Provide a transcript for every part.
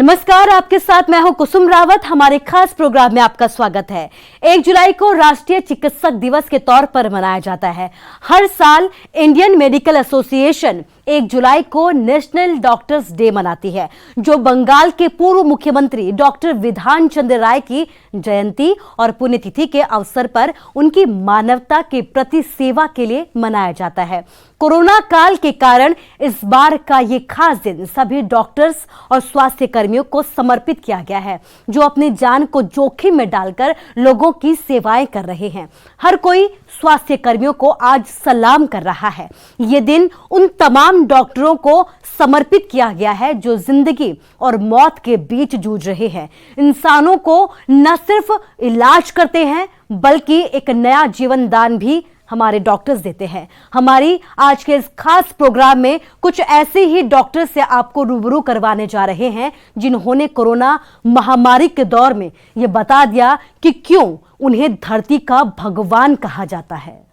नमस्कार, आपके साथ मैं हूं कुसुम रावत। हमारे खास प्रोग्राम में आपका स्वागत है। 1 जुलाई को राष्ट्रीय चिकित्सक दिवस के तौर पर मनाया जाता है। हर साल इंडियन मेडिकल एसोसिएशन 1 जुलाई को नेशनल डॉक्टर्स डे मनाती है, जो बंगाल के पूर्व मुख्यमंत्री डॉक्टर विधान चंद्र राय की जयंती और पुण्यतिथि के अवसर पर उनकी मानवता के प्रति सेवा के लिए मनाया जाता है। कोरोना काल के कारण इस बार का ये खास दिन सभी डॉक्टर्स और स्वास्थ्य कर्मियों को समर्पित किया गया है, जो अपनी जान को जोखिम में डालकर लोगों की सेवाएं कर रहे हैं। हर कोई स्वास्थ्य कर्मियों को आज सलाम कर रहा है। ये दिन उन तमाम डॉक्टरों को समर्पित किया गया है जो जिंदगी और मौत के बीच जूझ रहे हैं। इंसानों को न सिर्फ इलाज करते हैं, बल्कि एक नया जीवन दान भी हमारे डॉक्टर्स देते हैं। हमारी आज के इस खास प्रोग्राम में कुछ ऐसे ही डॉक्टर्स से आपको रूबरू करवाने जा रहे हैं, जिन्होंने कोरोना महामारी के दौर में ये बता दिया कि क्यों उन्हें धरती का भगवान कहा जाता है।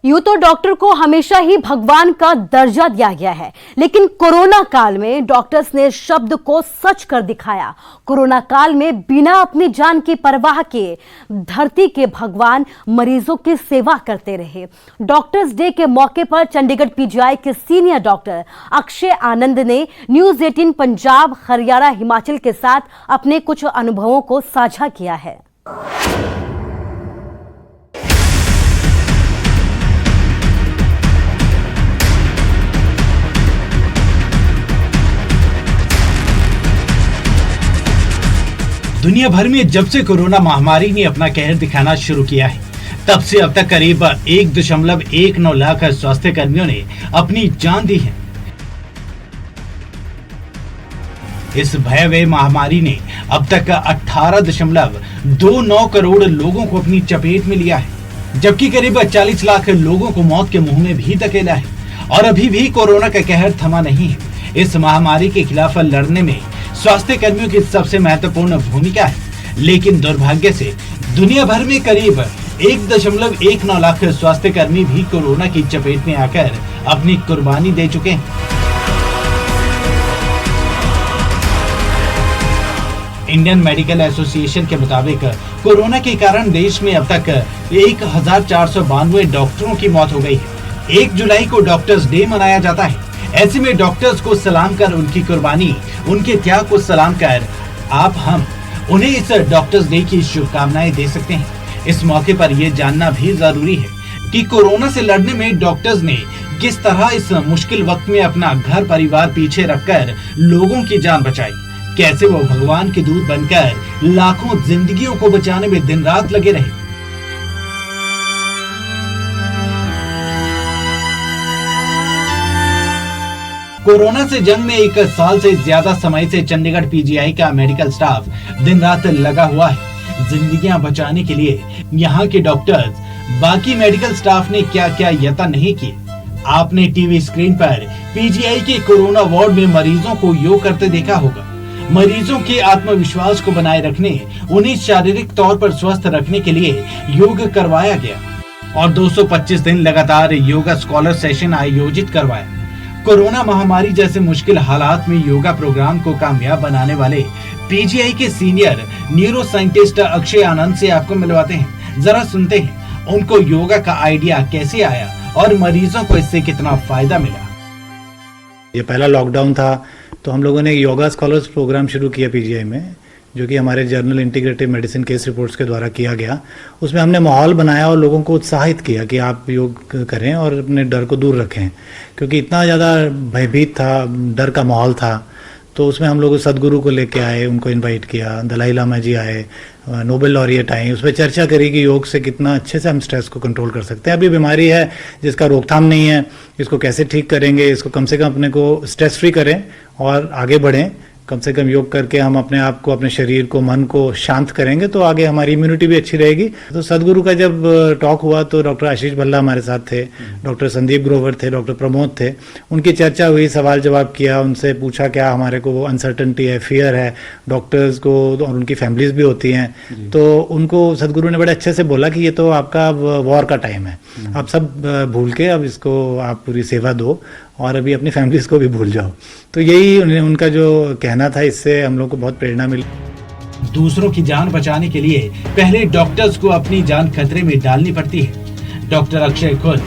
यूं तो डॉक्टर को हमेशा ही भगवान का दर्जा दिया गया है, लेकिन कोरोना काल में डॉक्टर्स ने शब्द को सच कर दिखाया। कोरोना काल में बिना अपनी जान की परवाह किए धरती के भगवान मरीजों की सेवा करते रहे। डॉक्टर्स डे के मौके पर चंडीगढ़ पीजीआई के सीनियर डॉक्टर अक्षय आनंद ने न्यूज़ 18 पंजाब, हरियाणा, हिमाचल के साथ अपने कुछ अनुभवों को साझा किया है। दुनिया भर में जब से कोरोना महामारी ने अपना कहर दिखाना शुरू किया है, तब से अब तक करीब 1.19 लाख स्वास्थ्य कर्मियों ने अपनी जान दी है। इस भयावह महामारी ने अब तक 18.29 करोड़ लोगों को अपनी चपेट में लिया है, जबकि करीब 40 लाख लोगों को मौत के मुंह में भी धकेला है। और अभी भी कोरोना का कहर थमा नहीं है। इस महामारी के खिलाफ लड़ने में स्वास्थ्य कर्मियों की सबसे महत्वपूर्ण भूमिका है, लेकिन दुर्भाग्य से दुनिया भर में करीब 1.19 लाख स्वास्थ्य कर्मी भी कोरोना की चपेट में आकर अपनी कुर्बानी दे चुके हैं। इंडियन मेडिकल एसोसिएशन के मुताबिक कोरोना के कारण देश में अब तक 1492 डॉक्टरों की मौत हो गई है। 1 जुलाई को डॉक्टर्स डे मनाया जाता है। ऐसे में डॉक्टर्स को सलाम कर, उनकी कुर्बानी, उनके त्याग को सलाम कर हम उन्हें इस डॉक्टर्स डे की शुभकामनाएं दे सकते हैं। इस मौके पर यह जानना भी जरूरी है कि कोरोना से लड़ने में डॉक्टर्स ने किस तरह इस मुश्किल वक्त में अपना घर परिवार पीछे रखकर लोगों की जान बचाई। कैसे वो भगवान के दूत बनकर लाखों जिंदगियों को बचाने में दिन रात लगे रहे। कोरोना से जंग में 1 साल से ज्यादा समय से चंडीगढ़ पीजीआई का मेडिकल स्टाफ दिन रात लगा हुआ है। जिंदगियां बचाने के लिए यहाँ के डॉक्टर्स, बाकी मेडिकल स्टाफ ने क्या क्या यत्न नहीं किए। आपने टीवी स्क्रीन पर पीजीआई के कोरोना वार्ड में मरीजों को योग करते देखा होगा। मरीजों के आत्मविश्वास को बनाए रखने, उन्हें शारीरिक तौर पर स्वस्थ रखने के लिए योग करवाया गया और 225 दिन लगातार योगा स्कॉलर सेशन आयोजित करवाया। कोरोना महामारी जैसे मुश्किल हालात में योगा प्रोग्राम को कामयाब बनाने वाले पीजीआई के सीनियर न्यूरो साइंटिस्ट अक्षय आनंद से आपको मिलवाते हैं। जरा सुनते हैं उनको योगा का आइडिया कैसे आया और मरीजों को इससे कितना फायदा मिला। ये पहला लॉकडाउन था तो हम लोगों ने योगा स्कॉलर्स प्रोग्राम शुरू किया पीजीआई में, जो कि हमारे journal integrative medicine case reports के द्वारा किया गया। उसमें हमने माहौल बनाया और लोगों को उत्साहित किया कि आप योग करें और अपने डर को दूर रखें, क्योंकि इतना ज़्यादा भयभीत था, डर का माहौल था। तो उसमें हम लोग सदगुरु को लेके आए, उनको इनवाइट किया, दलाई लामा जी आए, नोबेल लॉरिएट आए, उस पर चर्चा करी कि योग से कितना अच्छे से हम स्ट्रेस को कंट्रोल कर सकते हैं। अभी बीमारी है जिसका रोकथाम नहीं है, इसको कैसे ठीक करेंगे, इसको कम से कम अपने को स्ट्रेस फ्री करें और आगे बढ़ें, कम से कम योग करके हम अपने आप को, अपने शरीर को, मन को शांत करेंगे तो आगे हमारी इम्यूनिटी भी अच्छी रहेगी। तो सदगुरु का जब टॉक हुआ तो डॉक्टर आशीष भल्ला हमारे साथ थे, डॉक्टर संदीप ग्रोवर थे, डॉक्टर प्रमोद थे, उनकी चर्चा हुई, सवाल जवाब किया, उनसे पूछा क्या हमारे को वो अनसर्टनिटी है, फियर है डॉक्टर्स को, और उनकी फैमिलीज भी होती हैं। तो उनको सदगुरु ने बड़े अच्छे से बोला कि ये तो आपका वॉर का टाइम है, आप सब भूल के अब इसको आप पूरी सेवा दो और अभी अपनी फैमिलीज को भी भूल जाओ। तो यही उनका जो कहना था, इससे हम लोग को बहुत प्रेरणा मिली। दूसरों की जान बचाने के लिए पहले डॉक्टर्स को अपनी जान खतरे में डालनी पड़ती है। डॉक्टर अक्षय खुद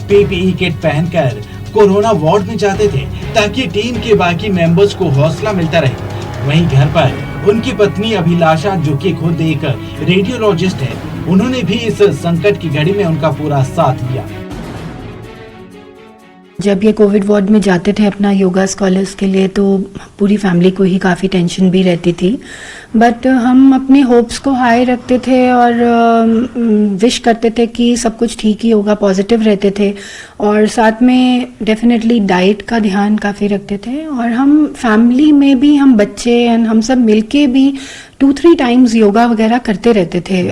पीपीई किट पहनकर कोरोना वार्ड में जाते थे ताकि टीम के बाकी मेंबर्स को हौसला मिलता रहे। वहीं घर पर उनकी पत्नी अभिलाषा, जो कि खुद एक रेडियोलॉजिस्ट है, उन्होंने भी इस संकट की घड़ी में उनका पूरा साथ दिया। जब ये कोविड वार्ड में जाते थे अपना योगा स्कॉलर्स के लिए, तो पूरी फैमिली को ही काफ़ी टेंशन भी रहती थी, बट हम अपने होप्स को हाई रखते थे और विश करते थे कि सब कुछ ठीक ही होगा, पॉजिटिव रहते थे। और साथ में डेफिनेटली डाइट का ध्यान काफ़ी रखते थे। और हम फैमिली में भी, हम बच्चे एंड हम सब मिलके भी 2-3 टाइम्स योगा वगैरह करते रहते थे।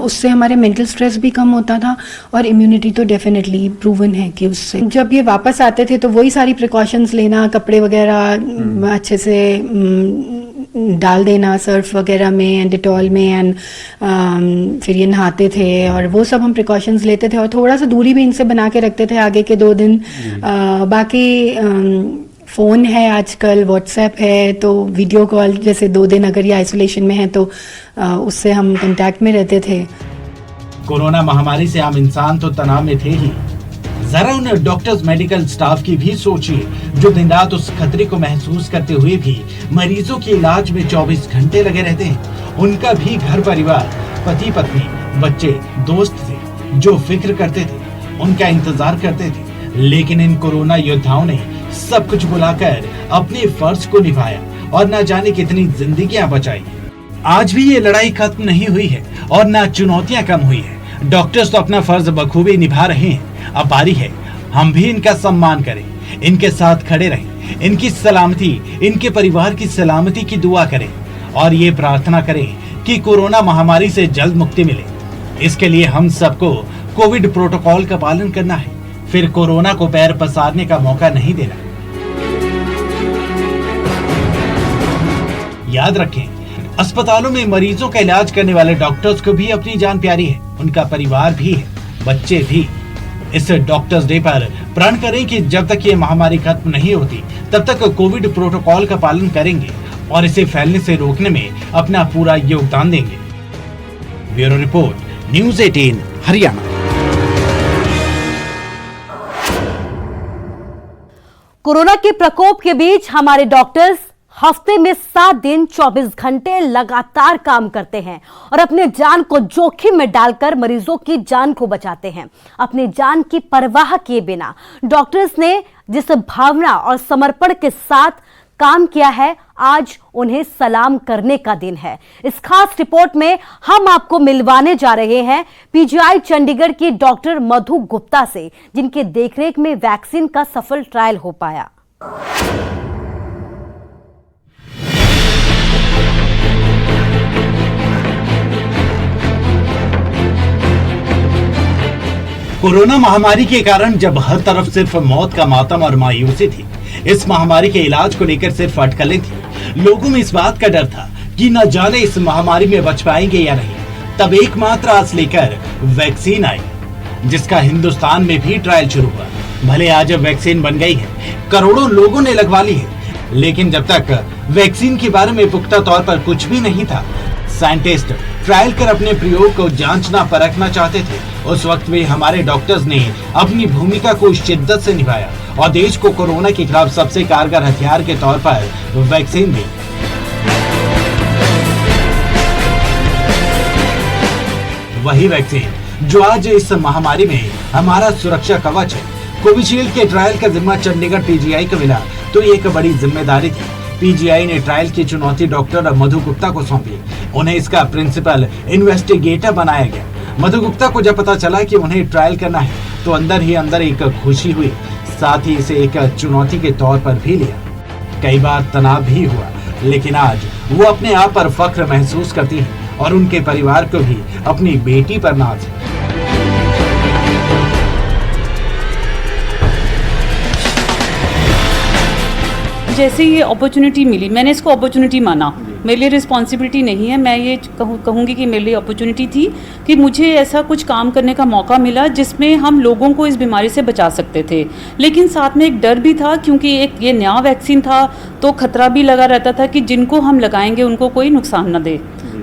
उससे हमारे मेंटल स्ट्रेस भी कम होता था और इम्यूनिटी तो डेफिनेटली प्रूवन है कि उससे। जब ये वापस आते थे तो वही सारी प्रिकॉशंस लेना, कपड़े वगैरह अच्छे से डाल देना सर्फ वगैरह में, डिटॉल में, एंड फिर ये नहाते थे और वो सब हम प्रिकॉशंस लेते थे। और थोड़ा सा दूरी भी इनसे बना के रखते थे आगे के 2 दिन। बाकी फ़ोन है आजकल, व्हाट्सएप है, तो वीडियो कॉल, जैसे 2 दिन अगर ये आइसोलेशन में है तो उससे हम कांटेक्ट में रहते थे। कोरोना महामारी से आम इंसान तो तनाव में थे ही, जरा उन डॉक्टर्स, मेडिकल स्टाफ की भी सोचिए जो दिन रात उस खतरे को महसूस करते हुए भी मरीजों के इलाज में 24 घंटे लगे रहते हैं। उनका भी घर परिवार, पति पत्नी, बच्चे, दोस्त थे जो फिक्र करते थे, उनका इंतजार करते थे। लेकिन इन कोरोना योद्धाओं ने सब कुछ बुलाकर अपने फर्ज को निभाया और न जाने कितनी जिंदगियां बचाई। आज भी ये लड़ाई खत्म नहीं हुई है और न चुनौतियां कम हुई है। डॉक्टर्स तो अपना फर्ज बखूबी निभा रहे हैं। अब बारी है हम भी इनका सम्मान करें, इनके साथ खड़े रहें, इनकी सलामती, इनके परिवार की सलामती की दुआ करें और ये प्रार्थना करें कि कोरोना महामारी से जल्द मुक्ति मिले। इसके लिए हम सबको कोविड प्रोटोकॉल का पालन करना है, फिर कोरोना को पैर पसारने का मौका नहीं देना। याद रखें, अस्पतालों में मरीजों का इलाज करने वाले डॉक्टर्स को भी अपनी जान प्यारी है, उनका परिवार भी है, बच्चे भी। इस डॉक्टर्स डे पर प्रण करें कि जब तक ये महामारी खत्म नहीं होती तब तक कोविड प्रोटोकॉल का पालन करेंगे और इसे फैलने से रोकने में अपना पूरा योगदान देंगे। Bureau report, news 18 Haryana. Corona के प्रकोप के बीच हमारे डॉक्टर्स हफ्ते में 7 दिन 24 घंटे लगातार काम करते हैं और अपने जान को जोखिम में डालकर मरीजों की जान को बचाते हैं। अपनी जान की परवाह किए बिना डॉक्टर्स ने जिस भावना और समर्पण के साथ काम किया है, आज उन्हें सलाम करने का दिन है। इस खास रिपोर्ट में हम आपको मिलवाने जा रहे हैं पीजीआई चंडीगढ़ की डॉक्टर मधु गुप्ता से, जिनके देखरेख में वैक्सीन का सफल ट्रायल हो पाया। कोरोना महामारी के कारण जब हर तरफ सिर्फ मौत का मातम और मायूसी थी, इस महामारी के इलाज को लेकर सिर्फ अटकलें थी। लोगों में इस बात का डर था कि न जाने इस महामारी में बच पाएंगे या नहीं। तब एकमात्र आस लेकर वैक्सीन आई, जिसका हिंदुस्तान में भी ट्रायल शुरू हुआ। भले आज वैक्सीन बन गई है, करोड़ों लोगों ने लगवा ली है, लेकिन जब तक वैक्सीन के बारे में पुख्ता तौर पर कुछ भी नहीं था, साइंटिस्ट ट्रायल कर अपने प्रयोग को जांचना परखना चाहते थे। उस वक्त में हमारे डॉक्टर्स ने अपनी भूमिका को शिद्दत से निभाया और देश को कोरोना के खिलाफ सबसे कारगर हथियार के तौर पर वैक्सीन दी। वही वैक्सीन जो आज इस महामारी में हमारा सुरक्षा कवच है। कोविशील्ड के ट्रायल का जिम्मा चंडीगढ़ पीजीआई को मिला तो ये एक बड़ी जिम्मेदारी थी। पीजीआई ने ट्रायल की चुनौती डॉक्टर मधु गुप्ता को सौंपी। उन्हें इसका प्रिंसिपल इन्वेस्टिगेटर बनाया गया। मधु गुप्ता को जब पता चला कि उन्हें ट्रायल करना है तो अंदर ही अंदर एक खुशी हुई, साथ ही इसे एक चुनौती के तौर पर भी लिया। कई बार तनाव भी हुआ, लेकिन आज वो अपने आप पर फख्र महसूस करती है और उनके परिवार को भी अपनी बेटी पर नाज है। जैसे ये अपॉर्चुनिटी मिली, मैंने इसको अपॉर्चुनिटी माना। मेरे लिए रिस्पॉन्सिबिलिटी नहीं है, मैं ये कहूँगी कि मेरे लिए अपॉर्चुनिटी थी कि मुझे ऐसा कुछ काम करने का मौका मिला जिसमें हम लोगों को इस बीमारी से बचा सकते थे। लेकिन साथ में एक डर भी था, क्योंकि एक ये नया वैक्सीन था तो खतरा भी लगा रहता था कि जिनको हम लगाएंगे उनको कोई नुकसान न दे।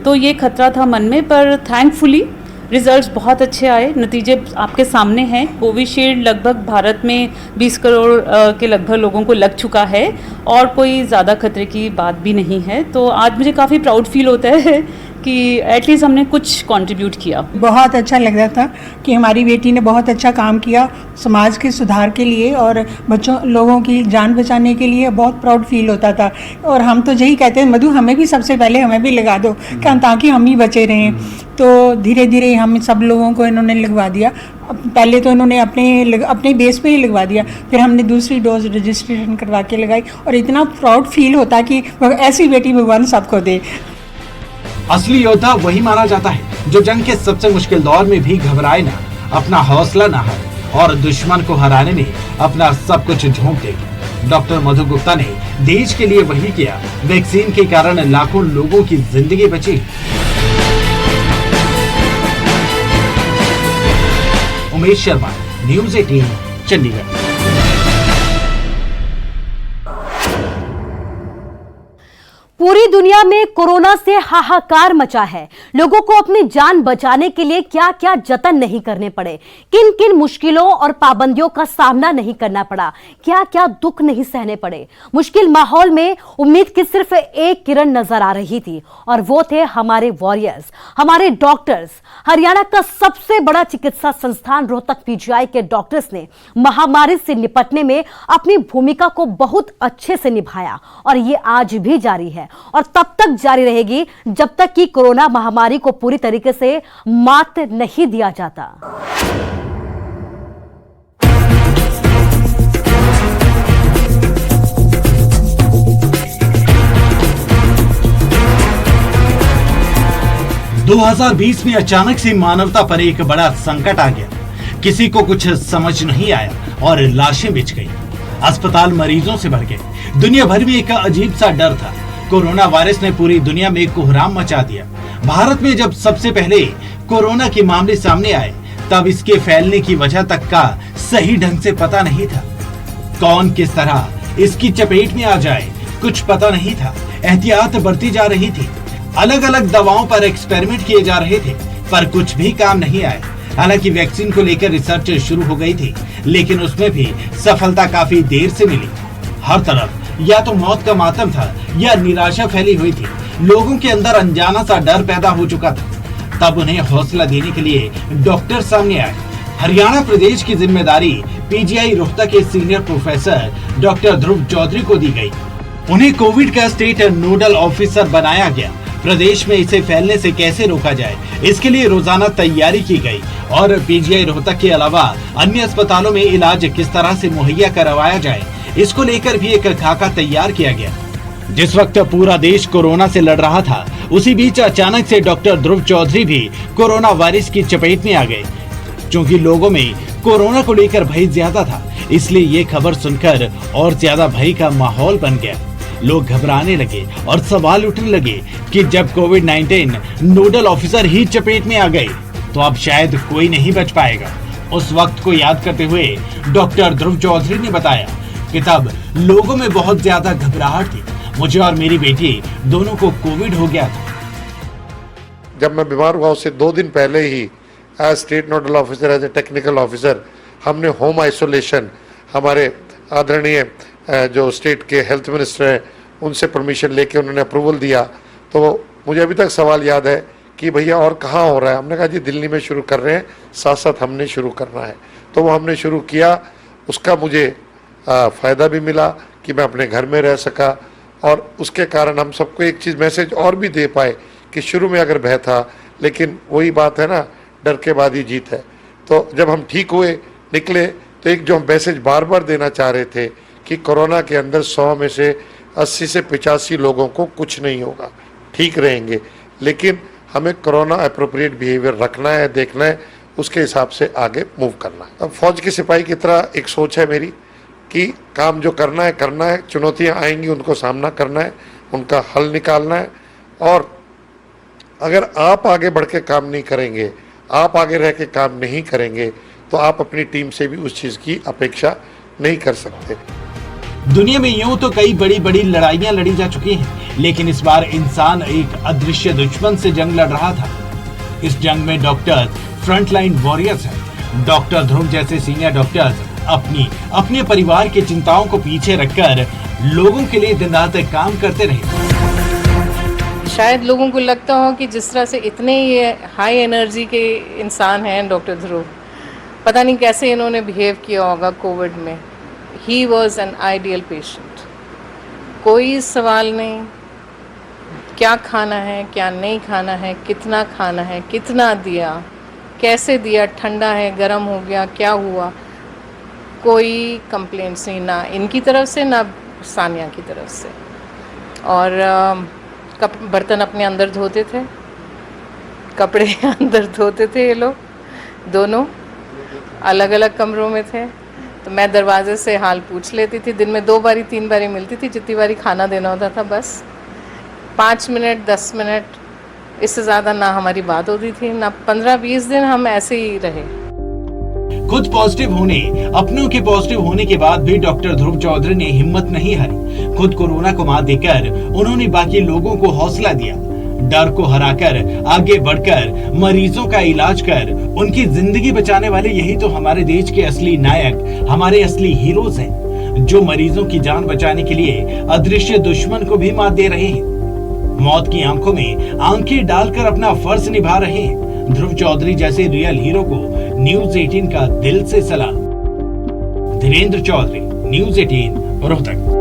तो ये खतरा था मन में, पर थैंकफुली रिजल्ट्स बहुत अच्छे आए। नतीजे आपके सामने हैं। कोविशील्ड लगभग भारत में 20 करोड़ के लगभग लोगों को लग चुका है और कोई ज़्यादा खतरे की बात भी नहीं है। तो आज मुझे काफ़ी प्राउड फील होता है कि एटलीस्ट हमने कुछ कंट्रीब्यूट किया। बहुत अच्छा लग रहा था कि हमारी बेटी ने बहुत अच्छा काम किया समाज के सुधार के लिए और लोगों की जान बचाने के लिए। बहुत प्राउड फील होता था और हम तो यही कहते हैं, मधु हमें भी सबसे पहले हमें भी लगा दो ताकि हम ही बचे रहें। तो धीरे धीरे हम सब लोगों को इन्होंने लगवा दिया। पहले तो इन्होंने अपने बेस पे ही लगवा दिया, फिर हमने दूसरी डोज रजिस्ट्रेशन करवा के लगाई और इतना प्राउड फील होता कि ऐसी बेटी भगवान सबको दे। असली योद्धा वही माना जाता है जो जंग के सबसे मुश्किल दौर में भी घबराए ना, अपना हौसला ना हारे और दुश्मन को हराने में अपना सब कुछ झोंक दे। डॉक्टर मधु गुप्ता ने देश के लिए वही किया। वैक्सीन के कारण लाखों लोगों की जिंदगी बची। उमेश शर्मा, न्यूज़ 18, चंडीगढ़। पूरी दुनिया में कोरोना से हाहाकार मचा है। लोगों को अपनी जान बचाने के लिए क्या क्या जतन नहीं करने पड़े, किन किन मुश्किलों और पाबंदियों का सामना नहीं करना पड़ा, क्या क्या दुख नहीं सहने पड़े। मुश्किल माहौल में उम्मीद की सिर्फ एक किरण नजर आ रही थी और वो थे हमारे वॉरियर्स, हमारे डॉक्टर्स। हरियाणा का सबसे बड़ा चिकित्सा संस्थान रोहतक पीजीआई के डॉक्टर्स ने महामारी से निपटने में अपनी भूमिका को बहुत अच्छे से निभाया और ये आज भी जारी है और तब तक जारी रहेगी जब तक कि कोरोना महामारी को पूरी तरीके से मात नहीं दिया जाता। दो 2020 में अचानक से मानवता पर एक बड़ा संकट आ गया। किसी को कुछ समझ नहीं आया और लाशें बिछ गई, अस्पताल मरीजों से भर गए। दुनिया भर में एक अजीब सा डर था। कोरोना वायरस ने पूरी दुनिया में कोहराम मचा दिया। भारत में जब सबसे पहले कोरोना के मामले सामने आए तब इसके फैलने की वजह तक का सही ढंग से पता नहीं था। कौन किस तरह इसकी चपेट में आ जाए कुछ पता नहीं था। एहतियात बरती जा रही थी, अलग अलग दवाओं पर एक्सपेरिमेंट किए जा रहे थे, पर कुछ भी काम नहीं आया। हालांकि वैक्सीन को लेकर रिसर्च शुरू हो गई थी, लेकिन उसमें भी सफलता काफी देर से मिली। हर तरफ या तो मौत का मातम था या निराशा फैली हुई थी। लोगों के अंदर अनजाना सा डर पैदा हो चुका था। तब उन्हें हौसला देने के लिए डॉक्टर सामने आए। हरियाणा प्रदेश की जिम्मेदारी पीजीआई रोहतक के सीनियर प्रोफेसर डॉक्टर ध्रुव चौधरी को दी गई। उन्हें कोविड का स्टेट नोडल ऑफिसर बनाया गया। प्रदेश में इसे फैलने से कैसे रोका जाए, इसके लिए रोजाना तैयारी की गई और पीजीआई रोहतक के अलावा अन्य अस्पतालों में इलाज किस तरह से मुहैया करवाया जाए, इसको लेकर भी एक खाका तैयार किया गया। जिस वक्त पूरा देश कोरोना से लड़ रहा था, उसी बीच अचानक से डॉक्टर ध्रुव चौधरी भी कोरोना वायरस की चपेट में आ गए। क्योंकि लोगों में कोरोना को लेकर भय ज्यादा था, इसलिए ये खबर सुनकर और ज्यादा भय का माहौल बन गया। लोग घबराने लगे और सवाल उठने लगे कि जब कोविड-19 नोडल ऑफिसर ही चपेट में आ गए तो अब शायद कोई नहीं बच पाएगा। उस वक्त को याद करते हुए डॉक्टर ध्रुव चौधरी ने बताया कि तब लोगों में बहुत ज्यादा घबराहट थी। मुझे और मेरी बेटी दोनों को कोविड हो गया था। जब मैं बीमार हुआ उससे 2 दिन पहले ही as state nodal officer, as a technical officer, हमने होम आइसोलेशन हमारे आदरणीय जो स्टेट के हेल्थ मिनिस्टर हैं उनसे परमिशन लेके उन्होंने अप्रूवल दिया। तो मुझे अभी तक सवाल याद है कि भैया और कहाँ हो रहा है। हमने कहा जी दिल्ली में शुरू कर रहे हैं, साथ साथ हमने शुरू करना है। तो वो हमने शुरू किया, उसका मुझे फ़ायदा भी मिला कि मैं अपने घर में रह सका और उसके कारण हम सबको एक चीज़ मैसेज और भी दे पाए कि शुरू में अगर भय था, लेकिन वही बात है ना, डर के बाद ही जीत है। तो जब हम ठीक हुए निकले तो एक जो हम मैसेज बार बार देना चाह रहे थे कि कोरोना के अंदर 100 में से 80 से 85 लोगों को कुछ नहीं होगा, ठीक रहेंगे। लेकिन हमें कोरोना अप्रोप्रिएट बिहेवियर रखना है, देखना है, उसके हिसाब से आगे मूव करना है। अब फौज के सिपाही की तरह एक सोच है मेरी कि काम जो करना है, चुनौतियां आएंगी उनको सामना करना है, उनका हल निकालना है। और अगर आप आगे बढ़ के काम नहीं करेंगे, आप आगे रह के काम नहीं करेंगे, तो आप अपनी टीम से भी उस चीज़ की अपेक्षा नहीं कर सकते। दुनिया में यूं तो कई बड़ी बड़ी लड़ाइयां लड़ी जा चुकी हैं, लेकिन इस बार इंसान एक अदृश्य दुश्मन से जंग लड़ रहा था। इस जंग में डॉक्टर फ्रंटलाइन वॉरियर्स हैं। डॉक्टर ध्रुव जैसे सीनियर डॉक्टर्स अपने परिवार की चिंताओं को पीछे रखकर लोगों के लिए दिन रात काम करते रहे। शायद लोगों को लगता हो कि जिस तरह से इतने ये हाई एनर्जी के इंसान हैं डॉक्टर ध्रुव, पता नहीं कैसे इन्होंने बिहेव किया होगा कोविड में। He was an ideal patient, कोई सवाल नहीं क्या खाना है क्या नहीं खाना है, कितना खाना है, कितना दिया, कैसे दिया, ठंडा है गर्म हो गया, क्या हुआ, कोई कंप्लेंट्स नहीं, ना इनकी तरफ से ना सानिया की तरफ से। और बर्तन अपने अंदर धोते थे, कपड़े अंदर धोते थे, ये लोग दोनों अलग अलग कमरों में थे। तो मैं दरवाजे से हाल पूछ लेती थी, दिन में 2 बारी 3 बारी मिलती थी, जितनी बारी खाना देना होता था बस 5 मिनट 10 मिनट, इससे ज़्यादा ना हमारी बात होती थी, ना 15-20 दिन हम ऐसे ही रहे। खुद पॉजिटिव होने, अपनों के पॉजिटिव होने के बाद भी डॉक्टर ध्रुव चौधरी ने हिम्मत नहीं हारी। खुद कोरोना को मात देकर उन्होंने बाकी लोगों को हौसला दिया। डर को हराकर आगे बढ़कर मरीजों का इलाज कर उनकी जिंदगी बचाने वाले यही तो हमारे देश के असली नायक, हमारे असली हीरोज हैं, जो मरीजों की जान बचाने के लिए अदृश्य दुश्मन को भी मात दे रहे हैं। मौत की आंखों में आंखें डालकर अपना फर्ज निभा रहे हैं। ध्रुव चौधरी जैसे रियल हीरो को न्यूज़ 18 का दिल से सलाम। धीरेन्द्र चौधरी, न्यूज़ 18 रोहतक।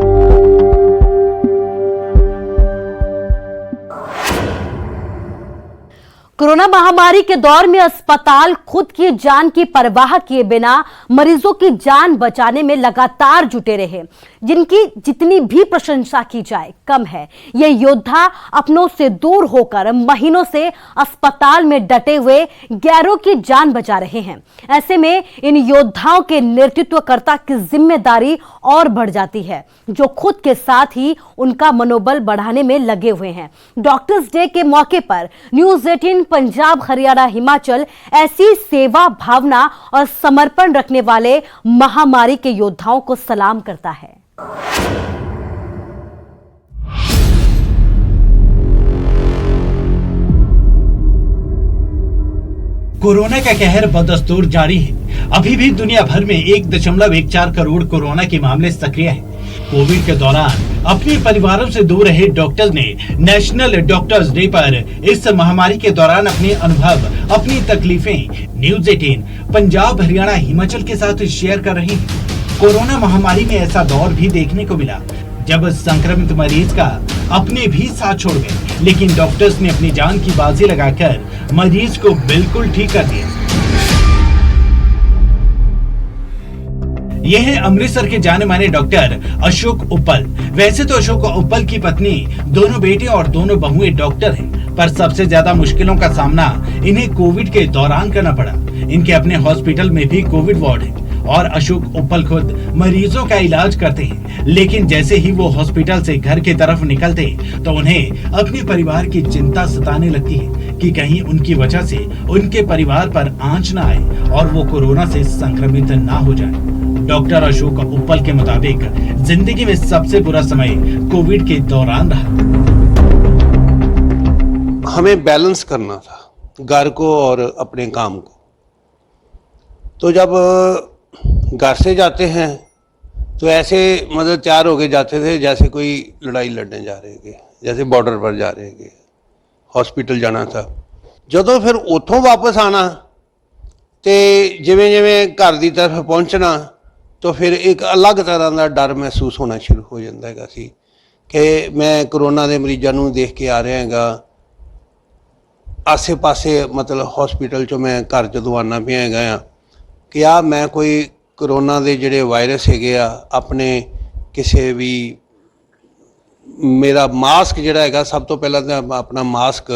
कोरोना महामारी के दौर में अस्पताल खुद की जान की परवाह किए बिना मरीजों की जान बचाने में लगातार जुटे रहे, जिनकी जितनी भी प्रशंसा की जाए कम है। ये योद्धा अपनों से दूर होकर महीनों से अस्पताल में डटे हुए गैरों की जान बचा रहे हैं। ऐसे में इन योद्धाओं के नेतृत्वकर्ता की जिम्मेदारी और बढ़ जाती है, जो खुद के साथ ही उनका मनोबल बढ़ाने में लगे हुए हैं। डॉक्टर्स डे के मौके पर न्यूज़ 18 पंजाब, हरियाणा, हिमाचल ऐसी सेवा भावना और समर्पण रखने वाले महामारी के योद्धाओं को सलाम करता है। कोरोना का कहर बदस्तूर जारी है। अभी भी दुनिया भर में 1.14 करोड़ कोरोना के मामले सक्रिय हैं। कोविड के दौरान अपने परिवारों से दूर रहे डॉक्टर्स ने नेशनल डॉक्टर्स डे पर इस महामारी के दौरान अपने अनुभव, अपनी तकलीफें न्यूज़ 18 पंजाब, हरियाणा, हिमाचल के साथ शेयर कर रहे हैं। कोरोना महामारी में ऐसा दौर भी देखने को मिला जब संक्रमित मरीज का अपने भी साथ छोड़ गए, लेकिन डॉक्टर्स ने अपनी जान की बाजी लगाकर मरीज को बिल्कुल ठीक कर दिया। यह है अमृतसर के जाने माने डॉक्टर अशोक उप्पल। वैसे तो अशोक उप्पल की पत्नी, दोनों बेटे और दोनों बहुएं डॉक्टर हैं, पर सबसे ज्यादा मुश्किलों का सामना इन्हें कोविड के दौरान करना पड़ा। इनके अपने हॉस्पिटल में भी कोविड वार्ड है और अशोक उप्पल खुद मरीजों का इलाज करते हैं, लेकिन जैसे ही वो हॉस्पिटल से घर की तरफ निकलते तो उन्हें अपने परिवार की चिंता सताने लगती है कि कहीं उनकी वजह से उनके परिवार पर आंच ना आए और वो कोरोना से संक्रमित ना हो जाए। डॉक्टर अशोक उप्पल के मुताबिक जिंदगी में सबसे बुरा समय कोविड के दौरान रहा। हमें बैलेंस करना था घर को और अपने काम को। तो जब घर से जाते हैं तो ऐसे मतलब तैयार होके जाते थे जैसे कोई लड़ाई लड़ने जा रहे थे, जैसे बॉर्डर पर जा रहे थे, हॉस्पिटल जाना था। ਜਦੋਂ फिर उतों वापस आना तो जिवें जिवें घर की तरफ पहुँचना तो फिर एक अलग तरह का डर महसूस होना शुरू हो जाता है सी कि मैं कोरोना के मरीजों को देख के आ रहा हैगा। आसे पासे मतलब हॉस्पिटल चो मैं घर जदों आना पिया हैगा कि आ मैं कोई कोरोना के जोड़े वायरस है अपने किसी भी ਮੇਰਾ ਮਾਸਕ ਜਿਹੜਾ ਹੈਗਾ ਸਭ ਤੋਂ ਪਹਿਲਾਂ ਤਾਂ ਆਪਣਾ ਮਾਸਕ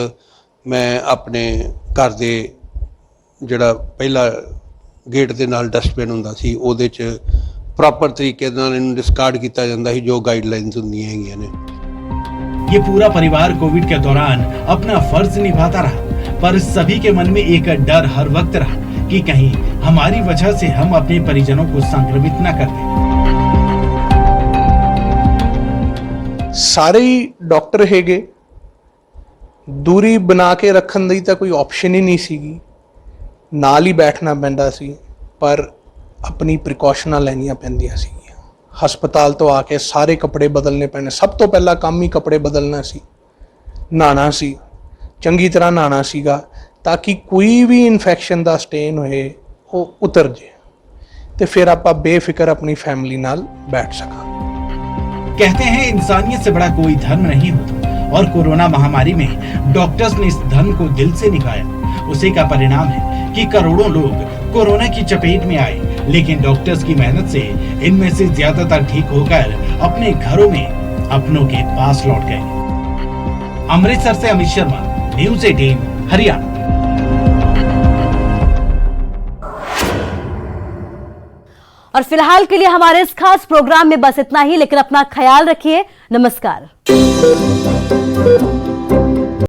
ਮੈਂ ਆਪਣੇ ਘਰ ਦੇ ਜਿਹੜਾ ਪਹਿਲਾ ਗੇਟ ਦੇ ਨਾਲ ਡਸਟਬਿਨ ਹੁੰਦਾ ਸੀ ਉਹਦੇ 'ਚ ਪ੍ਰੋਪਰ ਤਰੀਕੇ ਨਾਲ ਇਹਨੂੰ ਡਿਸਕਾਰਡ ਕੀਤਾ ਜਾਂਦਾ ਸੀ ਜੋ ਗਾਈਡਲਾਈਨਸ ਹੁੰਦੀਆਂ ਹੈਗੀਆਂ ਨੇ। ये पूरा परिवार कोविड के दौरान अपना फर्ज निभाता रहा, पर सभी के मन में एक डर हर वक्त रहा कि कहीं हमारी वजह से हम अपने परिजनों को संक्रमित न कर दें। ਸਾਰੇ ਹੀ ਡਾਕਟਰ ਹੈਗੇ, ਦੂਰੀ ਬਣਾ ਕੇ ਰੱਖਣ ਦੀ ਤਾਂ ਕੋਈ ਆਪਸ਼ਨ ਹੀ ਨਹੀਂ ਸੀਗੀ, ਨਾਲ ਹੀ ਬੈਠਣਾ ਪੈਂਦਾ ਸੀ, ਪਰ ਆਪਣੀ ਪ੍ਰੀਕਾਸ਼ਨਾਂ ਲੈਣੀਆਂ ਪੈਂਦੀਆਂ ਸੀ। ਹਸਪਤਾਲ ਤੋਂ ਆ ਕੇ ਸਾਰੇ ਕੱਪੜੇ ਬਦਲਨੇ ਪੈਣੇ, ਸਭ ਤੋਂ ਪਹਿਲਾ ਕੰਮ ਹੀ ਕੱਪੜੇ ਬਦਲਣਾ ਸੀ, ਨਹਾਉਣਾ ਸੀ, ਚੰਗੀ ਤਰ੍ਹਾਂ ਨਹਾਉਣਾ ਸੀਗਾ ਤਾਂ ਕਿ ਕੋਈ ਵੀ ਇਨਫੈਕਸ਼ਨ ਦਾ ਸਟੇਨ ਹੋਏ ਉਹ ਉਤਰ ਜੇ ਤੇ ਫਿਰ ਆਪਾਂ ਬੇਫਿਕਰ ਆਪਣੀ ਫੈਮਿਲੀ ਨਾਲ ਬੈਠ ਸਕਾਂ। कहते हैं इंसानियत से बड़ा कोई धर्म नहीं होता, और कोरोना महामारी में डॉक्टर्स ने इस धर्म को दिल से निभाया। उसी का परिणाम है कि करोड़ों लोग कोरोना की चपेट में आए, लेकिन डॉक्टर्स की मेहनत से इनमें से ज्यादातर ठीक होकर अपने घरों में अपनों के पास लौट गए। अमृतसर से अमित शर्मा, न्यूज़ 18 हरियाणा। और फिलहाल के लिए हमारे इस खास प्रोग्राम में बस इतना ही, लेकिन अपना ख्याल रखिए। नमस्कार।